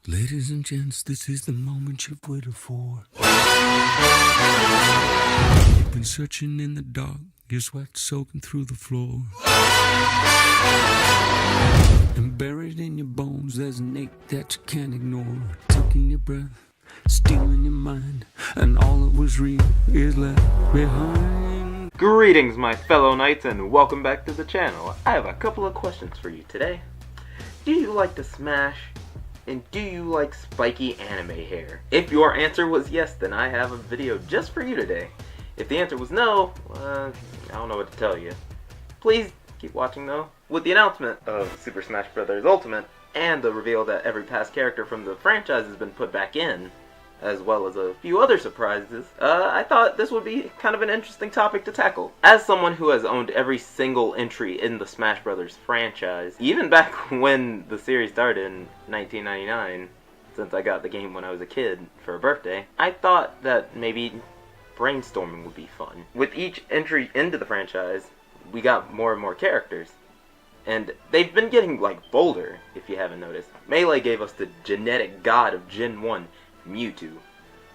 Ladies and gents, this is the moment you've waited for. You've been searching in the dark, your sweat soaking through the floor. And buried in your bones, there's an ache that you can't ignore. Taking your breath, stealing your mind, and all that was real is left behind. Greetings, my fellow knights, and welcome back to the channel. I have a couple of questions for you today. Do you like to smash? And do you like spiky anime hair? If your answer was yes, then I have a video just for you today. If the answer was no, I don't know what to tell you. Please keep watching though. With the announcement of Super Smash Bros. Ultimate and the reveal that every past character from the franchise has been put back in, as well as a few other surprises, I thought this would be kind of an interesting topic to tackle. As someone who has owned every single entry in the Smash Bros. Franchise, even back when the series started in 1999, since I got the game when I was a kid for a birthday, I thought that maybe brainstorming would be fun. With each entry into the franchise, we got more and more characters. And they've been getting, bolder, if you haven't noticed. Melee gave us the genetic god of Gen 1, Mewtwo.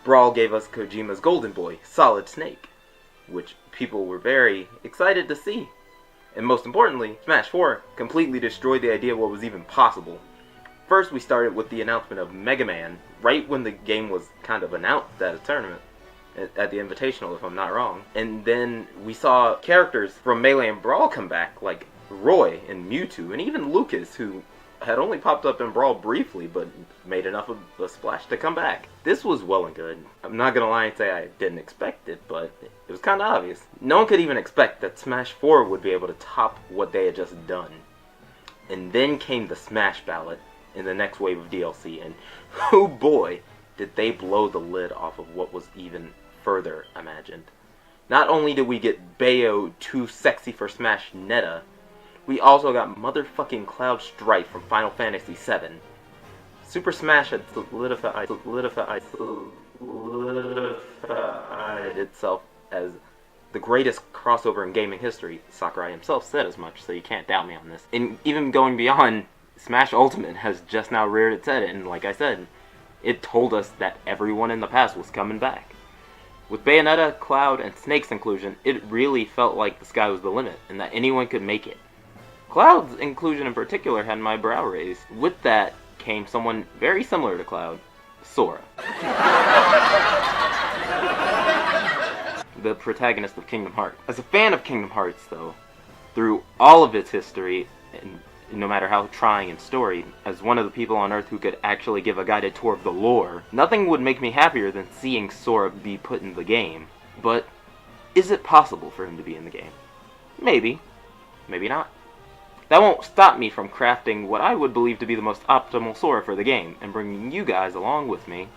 Brawl gave us Kojima's golden boy, Solid Snake, which people were very excited to see. And most importantly, Smash 4 completely destroyed the idea of what was even possible. First, we started with the announcement of Mega Man, right when the game was kind of announced at a tournament, at the Invitational if I'm not wrong. And then we saw characters from Melee and Brawl come back, like Roy and Mewtwo, and even Lucas, who had only popped up in Brawl briefly, but made enough of a splash to come back. This was well and good. I'm not gonna lie and say I didn't expect it, but it was kinda obvious. No one could even expect that Smash 4 would be able to top what they had just done. And then came the Smash Ballot in the next wave of DLC, and oh boy, did they blow the lid off of what was even further imagined. Not only did we get Bayo too sexy for Smash Netta, we also got motherfucking Cloud Strife from Final Fantasy VII. Super Smash had solidified itself as the greatest crossover in gaming history. Sakurai himself said as much, so you can't doubt me on this. And even going beyond, Smash Ultimate has just now reared its head, and like I said, it told us that everyone in the past was coming back. With Bayonetta, Cloud, and Snake's inclusion, it really felt like the sky was the limit, and that anyone could make it. Cloud's inclusion in particular had my brow raised. With that came someone very similar to Cloud, Sora. The protagonist of Kingdom Hearts. As a fan of Kingdom Hearts, though, through all of its history, and no matter how trying and storied, as one of the people on Earth who could actually give a guided tour of the lore, nothing would make me happier than seeing Sora be put in the game. But is it possible for him to be in the game? Maybe. Maybe not. That won't stop me from crafting what I would believe to be the most optimal Sora for the game, and bringing you guys along with me.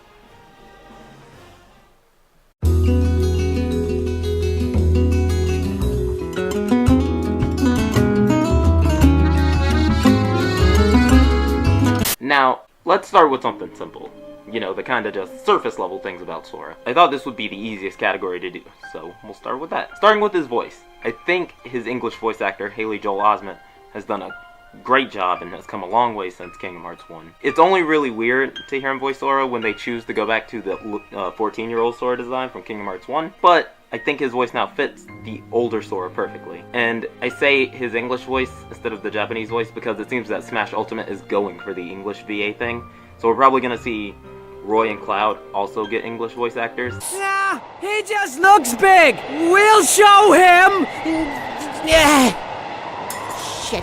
Now, let's start with something simple. You know, the kind of just surface level things about Sora. I thought this would be the easiest category to do, so we'll start with that. Starting with his voice. I think his English voice actor, Haley Joel Osment, has done a great job and has come a long way since Kingdom Hearts 1. It's only really weird to hear him voice Sora when they choose to go back to the 14-year-old Sora design from Kingdom Hearts 1, but I think his voice now fits the older Sora perfectly. And I say his English voice instead of the Japanese voice because it seems that Smash Ultimate is going for the English VA thing, so we're probably gonna see Roy and Cloud also get English voice actors. Nah, he just looks big! We'll show him! Shit.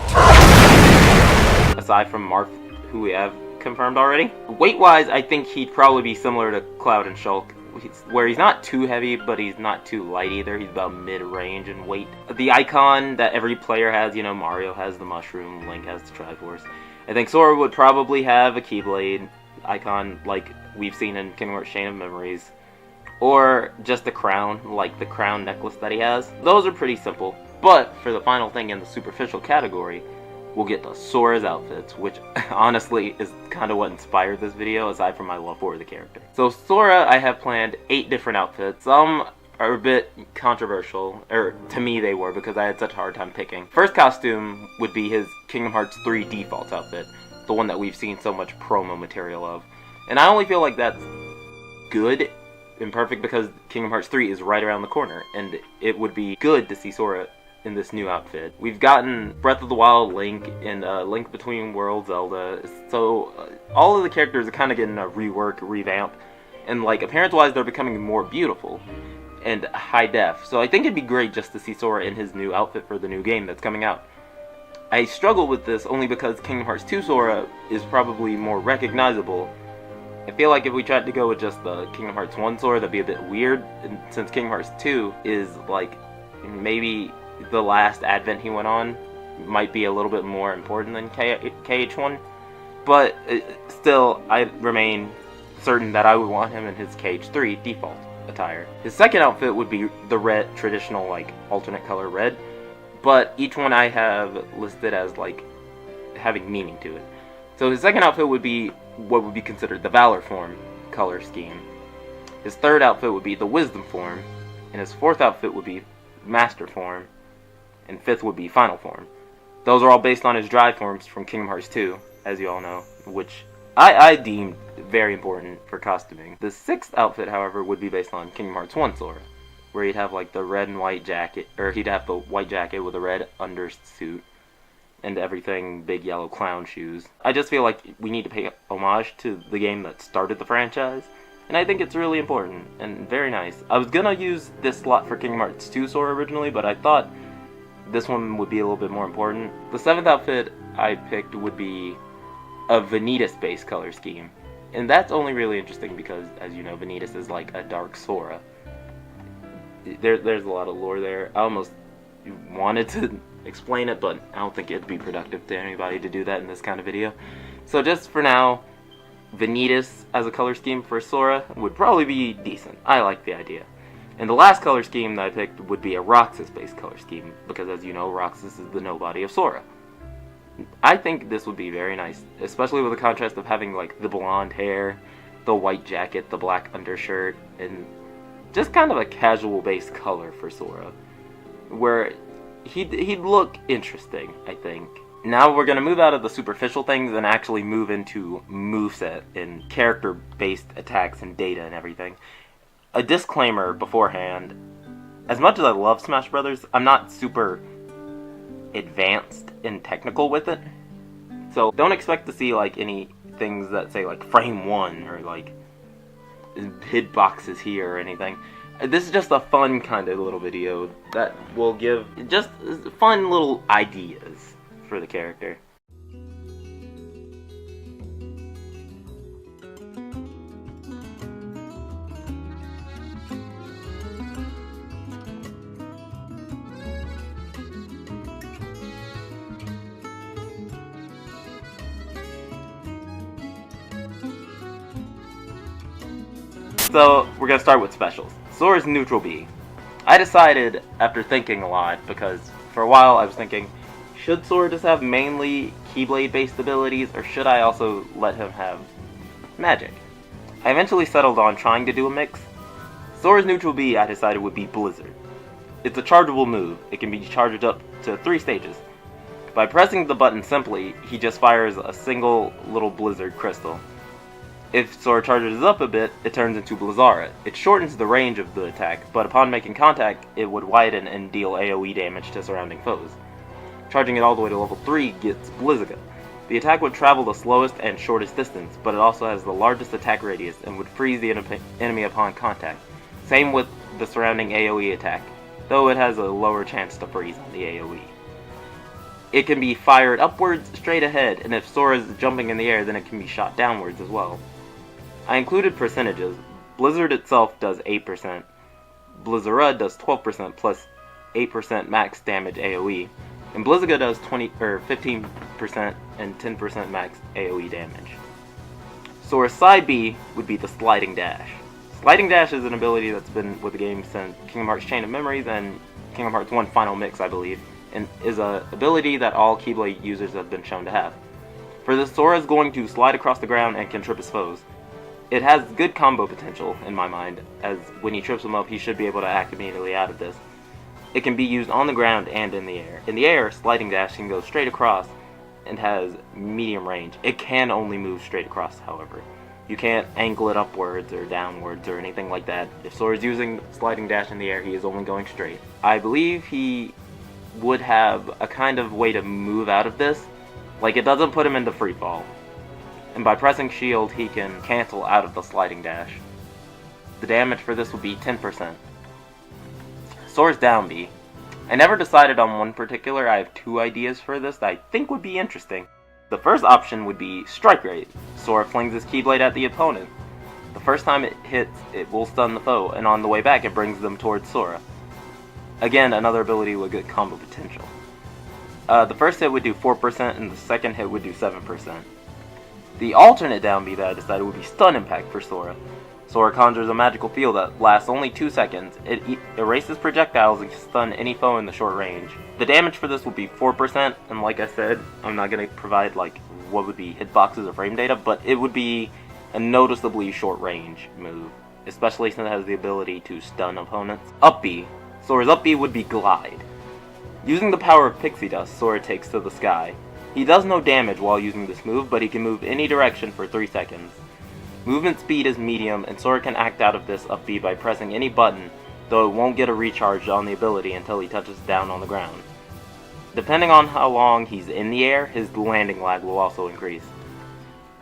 Aside from Marth, who we have confirmed already. Weight-wise, I think he'd probably be similar to Cloud and Shulk, where he's not too heavy, but he's not too light either. He's about mid-range in weight. The icon that every player has, you know, Mario has the mushroom, Link has the Triforce. I think Sora would probably have a Keyblade icon like we've seen in Kingdom Hearts Chain of Memories. Or just a crown, like the crown necklace that he has. Those are pretty simple. But for the final thing in the superficial category, we'll get to Sora's outfits, which honestly is kind of what inspired this video, aside from my love for the character. So Sora, I have planned 8 different outfits. Some are a bit controversial, or to me they were, because I had such a hard time picking. First costume would be his Kingdom Hearts 3 default outfit, the one that we've seen so much promo material of. And I only feel like that's good and perfect because Kingdom Hearts 3 is right around the corner, and it would be good to see Sora in this new outfit. We've gotten Breath of the Wild Link and Link Between Worlds Zelda, so all of the characters are kind of getting a rework, revamp, and like appearance-wise they're becoming more beautiful and high def. So I think it'd be great just to see Sora in his new outfit for the new game that's coming out. I struggle with this only because Kingdom Hearts 2 Sora is probably more recognizable. I feel like if we tried to go with just the Kingdom Hearts 1 Sora, that'd be a bit weird, and since Kingdom Hearts 2 is like maybe the last advent he went on, might be a little bit more important than KH1, but still I remain certain that I would want him in his KH3 default attire. His second outfit would be the red, traditional like alternate color red, but each one I have listed as like having meaning to it. So his second outfit would be what would be considered the Valor form color scheme. His third outfit would be the Wisdom form, and his fourth outfit would be Master form, and fifth would be Final form. Those are all based on his drive forms from Kingdom Hearts 2, as you all know, which I deemed very important for costuming. The sixth outfit, however, would be based on Kingdom Hearts 1 Sora, where he'd have like the red and white jacket, or he'd have the white jacket with a red undersuit, and everything big yellow clown shoes. I just feel like we need to pay homage to the game that started the franchise, and I think it's really important and very nice. I was gonna use this slot for Kingdom Hearts 2 Sora originally, but I thought this one would be a little bit more important. The seventh outfit I picked would be a Vanitas-based color scheme, and that's only really interesting because, as you know, Vanitas is like a dark Sora. There's a lot of lore there. I almost wanted to explain it, but I don't think it'd be productive to anybody to do that in this kind of video. So just for now, Vanitas as a color scheme for Sora would probably be decent. I like the idea. And the last color scheme that I picked would be a Roxas-based color scheme, because as you know, Roxas is the nobody of Sora. I think this would be very nice, especially with the contrast of having like the blonde hair, the white jacket, the black undershirt, and just kind of a casual-based color for Sora, where he'd look interesting, I think. Now we're going to move out of the superficial things and actually move into moveset and character-based attacks and data and everything. A disclaimer beforehand, as much as I love Smash Brothers, I'm not super advanced and technical with it. So don't expect to see like any things that say like frame 1 or like hitboxes here or anything. This is just a fun kind of little video that will give just fun little ideas for the character. So we're going to start with specials. Sora's neutral B. I decided after thinking a lot, because for a while I was thinking, should Sora just have mainly Keyblade based abilities, or should I also let him have magic? I eventually settled on trying to do a mix. Sora's neutral B I decided would be Blizzard. It's a chargeable move. It can be charged up to 3 stages. By pressing the button simply, he just fires a single little Blizzard crystal. If Sora charges up a bit, it turns into Blizzara. It shortens the range of the attack, but upon making contact, it would widen and deal AoE damage to surrounding foes. Charging it all the way to level 3 gets Blizzaga. The attack would travel the slowest and shortest distance, but it also has the largest attack radius and would freeze the enemy upon contact. Same with the surrounding AoE attack, though it has a lower chance to freeze on the AoE. It can be fired upwards, straight ahead, and if Sora is jumping in the air, then it can be shot downwards as well. I included percentages. Blizzard itself does 8%, Blizzara does 12% plus 8% max damage AoE, and Blizzaga does 15% and 10% max AoE damage. Sora's side B would be the Sliding Dash. Sliding Dash is an ability that's been with the game since Kingdom Hearts Chain of Memories and Kingdom Hearts 1 Final Mix, I believe, and is an ability that all Keyblade users have been shown to have. For this, Sora is going to slide across the ground and can trip his foes. It has good combo potential, in my mind, as when he trips him up, he should be able to act immediately out of this. It can be used on the ground and in the air. In the air, Sliding Dash can go straight across, and has medium range. It can only move straight across, however. You can't angle it upwards or downwards or anything like that. If Sora's using sliding dash in the air, he is only going straight. I believe he would have a kind of way to move out of this. Like, it doesn't put him into free fall. And by pressing shield, he can cancel out of the sliding dash. The damage for this would be 10%. Sora's down B. I never decided on one particular. I have two ideas for this that I think would be interesting. The first option would be strike rate. Sora flings his Keyblade at the opponent. The first time it hits, it will stun the foe, and on the way back it brings them towards Sora. Again, another ability with good combo potential. The first hit would do 4%, and the second hit would do 7%. The alternate down B that I decided would be Stun Impact for Sora. Sora conjures a magical field that lasts only 2 seconds. It erases projectiles and can stun any foe in the short range. The damage for this would be 4%, and like I said, I'm not going to provide like what would be hitboxes or frame data, but it would be a noticeably short range move, especially since it has the ability to stun opponents. Up B. Sora's up B would be Glide. Using the power of Pixie Dust, Sora takes to the sky. He does no damage while using this move, but he can move any direction for 3 seconds. Movement speed is medium, and Sora can act out of this up B by pressing any button, though it won't get a recharge on the ability until he touches down on the ground. Depending on how long he's in the air, his landing lag will also increase.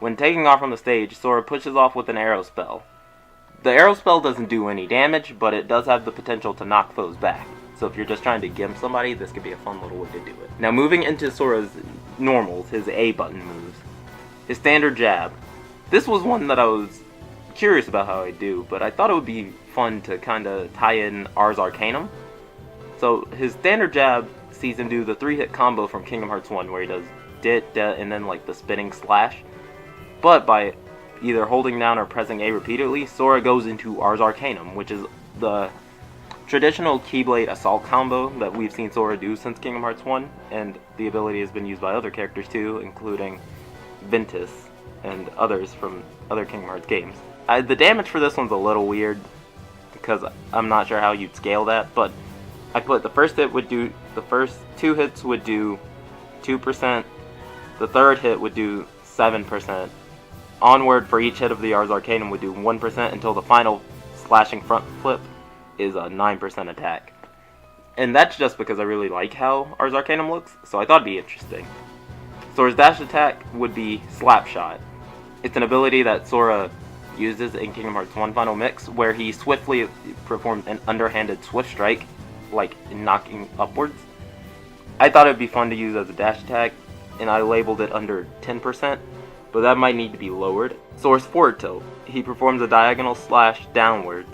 When taking off from the stage, Sora pushes off with an arrow spell. The arrow spell doesn't do any damage, but it does have the potential to knock foes back. So if you're just trying to gimp somebody, this could be a fun little way to do it. Now moving into Sora's normals, his A button moves. His standard jab. This was one that I was curious about how I'd do, but I thought it would be fun to kind of tie in Ars Arcanum. So his standard jab sees him do the 3-hit combo from Kingdom Hearts 1 where he does dit, and then like the spinning slash. But by either holding down or pressing A repeatedly, Sora goes into Ars Arcanum, which is the traditional Keyblade assault combo that we've seen Sora do since Kingdom Hearts 1, and the ability has been used by other characters too, including Ventus and others from other Kingdom Hearts games. The damage for this one's a little weird, because I'm not sure how you'd scale that, but I put the first 2 hits would do 2%, the third hit would do 7%, onward for each hit of the Ars Arcanum would do 1% until the final slashing front flip is a 9% attack. And that's just because I really like how Ars Arcanum looks, so I thought it'd be interesting. Sora's dash attack would be Slapshot. It's an ability that Sora uses in Kingdom Hearts 1 Final Mix, where he swiftly performs an underhanded swift strike, like knocking upwards. I thought it would be fun to use as a dash attack, and I labeled it under 10%, but that might need to be lowered. Sora's forward tilt. He performs a diagonal slash downwards,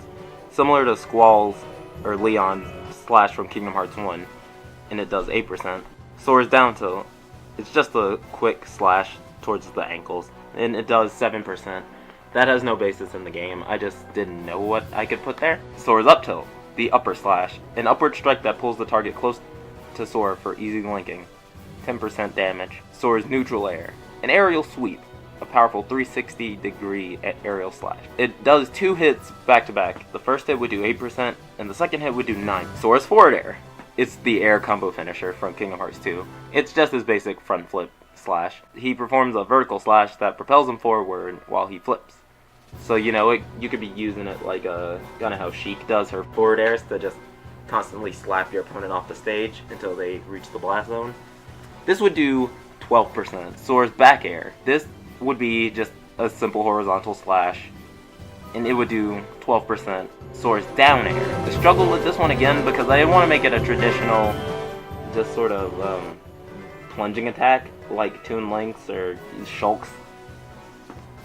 similar to Squall's or Leon's slash from Kingdom Hearts 1, and it does 8%. Sora's down tilt. It's just a quick slash towards the ankles, and it does 7%. That has no basis in the game, I just didn't know what I could put there. Sora's up tilt, the upper slash, an upward strike that pulls the target close to Sora for easy linking, 10% damage. Sora's neutral air, an aerial sweep, a powerful 360-degree aerial slash. It does 2 hits back to back. The first hit would do 8%, and the second hit would do 9%. Sora's forward air. It's the air combo finisher from Kingdom Hearts 2. It's just his basic front flip slash. He performs a vertical slash that propels him forward while he flips. So, you know, you could be using it like kind of how Sheik does her forward airs to just constantly slap your opponent off the stage until they reach the blast zone. This would do 12%. Sora's back air. This would be just a simple horizontal slash, and it would do 12%. Sora's down air. I struggled with this one again because I didn't want to make it a traditional, just sort of plunging attack like Toon Links or Shulks.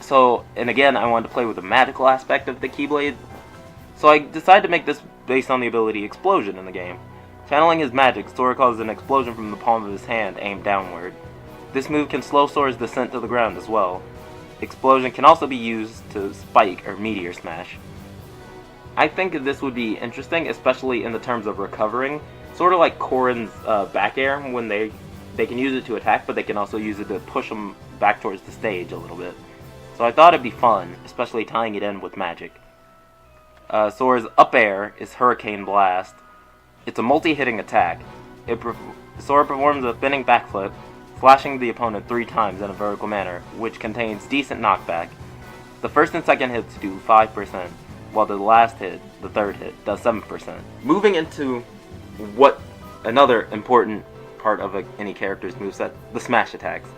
So, and again, I wanted to play with the magical aspect of the Keyblade, so I decided to make this based on the ability Explosion in the game. Channeling his magic, Sora causes an explosion from the palm of his hand aimed downward. This move can slow Sora's descent to the ground as well. Explosion can also be used to spike or meteor smash. I think this would be interesting, especially in the terms of recovering. Sort of like Corrin's back air, when they can use it to attack, but they can also use it to push them back towards the stage a little bit. So I thought it'd be fun, especially tying it in with magic. Sora's up air is Hurricane Blast. It's a multi-hitting attack. Sora performs a spinning backflip, slashing the opponent 3 times in a vertical manner, which contains decent knockback. The first and second hits do 5%, while the last hit, the third hit, does 7%. Moving into what another important part of any character's moveset, the smash attacks.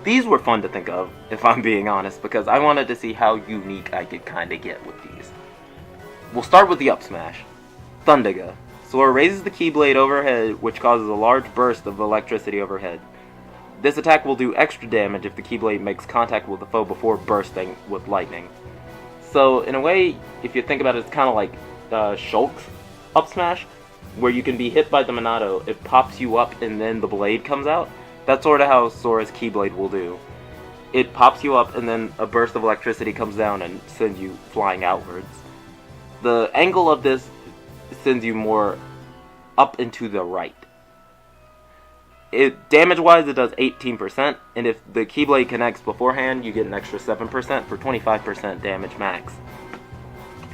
These were fun to think of, if I'm being honest, because I wanted to see how unique I could kinda get with these. We'll start with the up smash. Thundaga. Sora raises the Keyblade overhead, which causes a large burst of electricity overhead. This attack will do extra damage if the Keyblade makes contact with the foe before bursting with lightning. So, in a way, if you think about it, it's kind of like Shulk's up smash, where you can be hit by the Monado, it pops you up and then the blade comes out. That's sort of how Sora's Keyblade will do. It pops you up and then a burst of electricity comes down and sends you flying outwards. The angle of this sends you more up and to the right. Damage-wise, it does 18%, and if the Keyblade connects beforehand, you get an extra 7% for 25% damage max.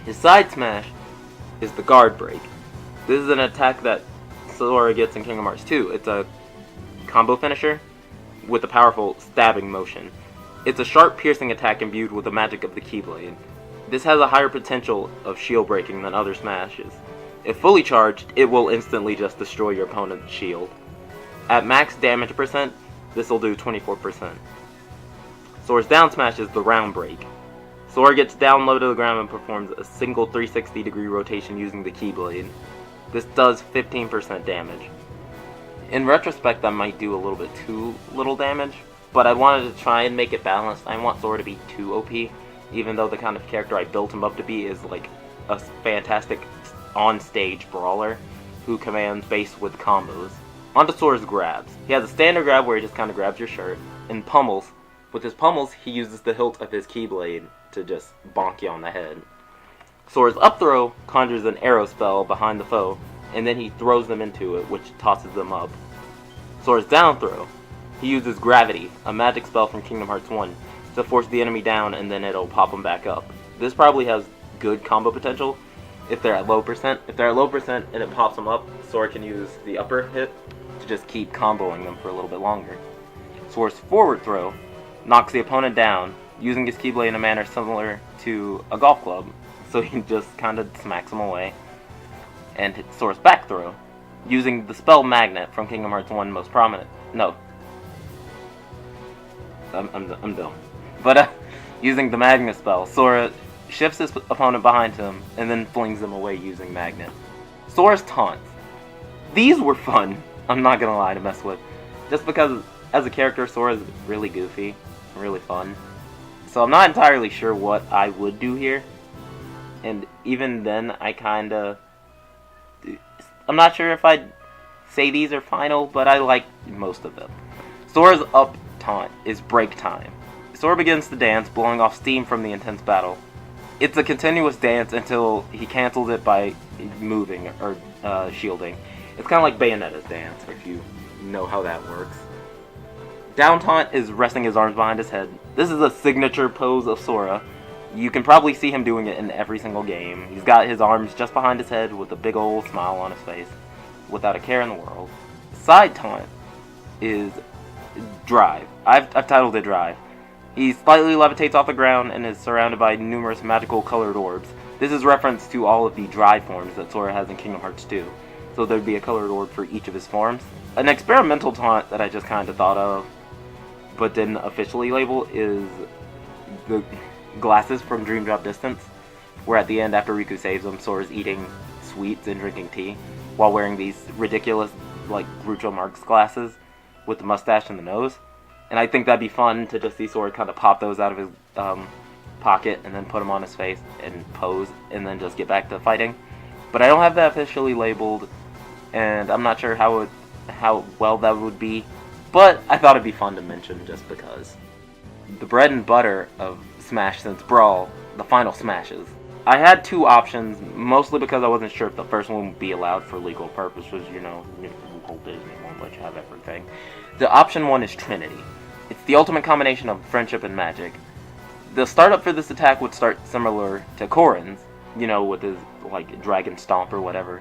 His side smash is the guard break. This is an attack that Sora gets in Kingdom Hearts 2. It's a combo finisher with a powerful stabbing motion. It's a sharp piercing attack imbued with the magic of the Keyblade. This has a higher potential of shield breaking than other smashes. If fully charged, it will instantly just destroy your opponent's shield. At max damage percent, this will do 24%. Sora's down smash is the round break. Sora gets down low to the ground and performs a single 360-degree rotation using the Keyblade. This does 15% damage. In retrospect, that might do a little bit too little damage, but I wanted to try and make it balanced. I want Sora to be too OP, even though the kind of character I built him up to be is like a fantastic on-stage brawler who commands base with combos. Onto Sora's grabs. He has a standard grab where he just kind of grabs your shirt, and pummels. With his pummels, he uses the hilt of his Keyblade to just bonk you on the head. Sora's up throw conjures an arrow spell behind the foe, and then he throws them into it, which tosses them up. Sora's down throw. He uses gravity, a magic spell from Kingdom Hearts 1, to force the enemy down and then it'll pop them back up. This probably has good combo potential if they're at low percent. If they're at low percent and it pops them up, Sora can use the upper hit to just keep comboing them for a little bit longer. Sora's forward throw knocks the opponent down, using his Keyblade in a manner similar to a golf club, so he just kind of smacks them away. And Sora's back throw, using the spell Magnet from Kingdom Hearts 1 most prominent. No. I'm dumb. But using the Magnet spell, Sora shifts his opponent behind him and then flings them away using Magnet. Sora's taunts. These were fun, I'm not gonna lie, to mess with. Just because as a character, Sora's really goofy, really fun. So I'm not entirely sure what I would do here. And even then, I'm not sure if I'd say these are final, but I like most of them. Sora's up taunt is break time. Sora begins to dance, blowing off steam from the intense battle. It's a continuous dance until he cancels it by moving or shielding. It's kind of like Bayonetta's dance, if you know how that works. Down taunt is resting his arms behind his head. This is a signature pose of Sora. You can probably see him doing it in every single game. He's got his arms just behind his head with a big old smile on his face, without a care in the world. Side taunt is Drive. I've titled it Drive. He slightly levitates off the ground and is surrounded by numerous magical colored orbs. This is reference to all of the Drive forms that Sora has in Kingdom Hearts 2. So there'd be a colored orb for each of his forms. An experimental taunt that I just kind of thought of, but didn't officially label, is the glasses from Dream Drop Distance, where at the end, after Riku saves him, Sora's eating sweets and drinking tea, while wearing these ridiculous, like, Groucho Marx glasses with the mustache and the nose. And I think that'd be fun to just see Sora kind of pop those out of his pocket and then put them on his face and pose and then just get back to fighting. But I don't have that officially labeled, and I'm not sure how well that would be, but I thought it'd be fun to mention just because. The bread and butter of Smash since Brawl, the final Smashes. I had two options, mostly because I wasn't sure if the first one would be allowed for legal purposes, you know, Walt Disney won't let you have everything. The option one is Trinity. It's the ultimate combination of friendship and magic. The startup for this attack would start similar to Corrin's, you know, with his, like, Dragon Stomp or whatever,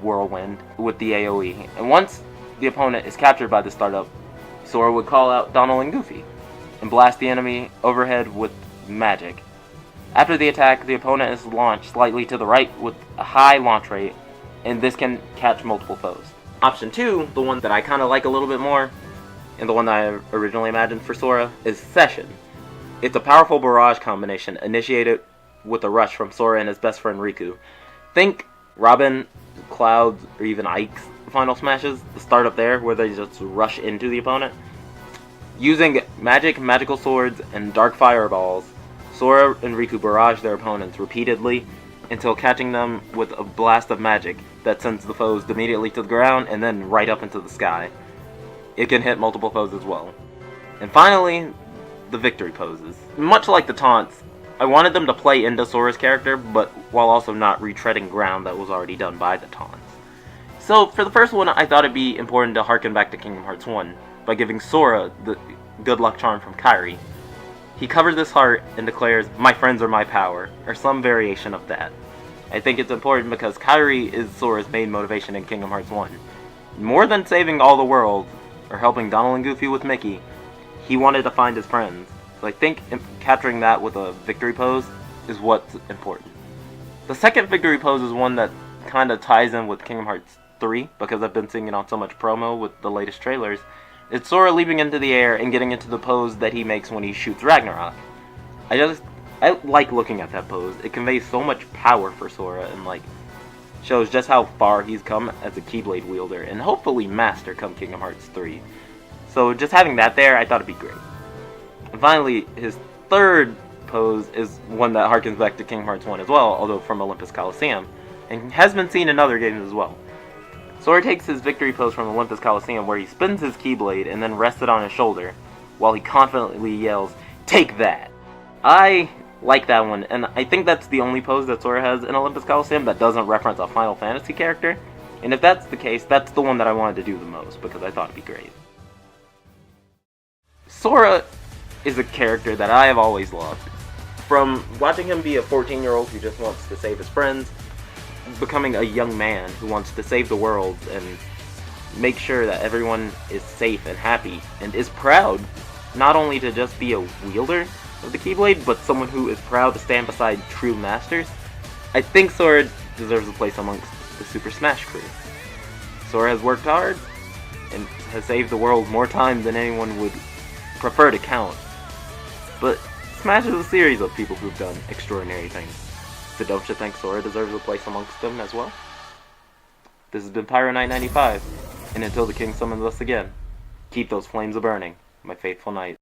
Whirlwind, with the AoE. And once the opponent is captured by the startup, Sora would call out Donald and Goofy and blast the enemy overhead with magic. After the attack, the opponent is launched slightly to the right with a high launch rate, and this can catch multiple foes. Option 2, the one that I kind of like a little bit more, and the one that I originally imagined for Sora, is Session. It's a powerful barrage combination initiated with a rush from Sora and his best friend Riku. Think Robin, Cloud, or even Ike's final smashes, the start up there where they just rush into the opponent. Using magical swords, and dark fireballs, Sora and Riku barrage their opponents repeatedly until catching them with a blast of magic that sends the foes immediately to the ground and then right up into the sky. It can hit multiple foes as well. And finally, the victory poses. Much like the taunts, I wanted them to play into Sora's character, but while also not retreading ground that was already done by the taunts. So for the first one, I thought it'd be important to harken back to Kingdom Hearts 1 by giving Sora the good luck charm from Kairi. He covers this heart and declares, "My friends are my power," or some variation of that. I think it's important because Kairi is Sora's main motivation in Kingdom Hearts 1. More than saving all the world, or helping Donald and Goofy with Mickey, he wanted to find his friends. So I think capturing that with a victory pose is what's important. The second victory pose is one that kind of ties in with Kingdom Hearts 3, because I've been seeing it on so much promo with the latest trailers. It's Sora leaping into the air and getting into the pose that he makes when he shoots Ragnarok. I like looking at that pose. It conveys so much power for Sora and shows just how far he's come as a Keyblade wielder and hopefully master come Kingdom Hearts 3. So just having that there, I thought it'd be great. And finally, his third pose is one that harkens back to Kingdom Hearts 1 as well, although from Olympus Coliseum, and has been seen in other games as well. Sora takes his victory pose from Olympus Coliseum where he spins his Keyblade and then rests it on his shoulder while he confidently yells, "Take that!" I like that one, and I think that's the only pose that Sora has in Olympus Coliseum that doesn't reference a Final Fantasy character, and if that's the case, that's the one that I wanted to do the most because I thought it'd be great. Sora is a character that I have always loved. From watching him be a 14-year-old who just wants to save his friends, becoming a young man who wants to save the world and make sure that everyone is safe and happy, and is proud not only to just be a wielder of the Keyblade, but someone who is proud to stand beside true masters. I think Sora deserves a place amongst the Super Smash crew. Sora has worked hard and has saved the world more times than anyone would prefer to count. But Smash is a series of people who've done extraordinary things. So don't you think Sora deserves a place amongst them as well? This has been Pyro Knight 95, and until the King summons us again, keep those flames a-burning, my faithful knight.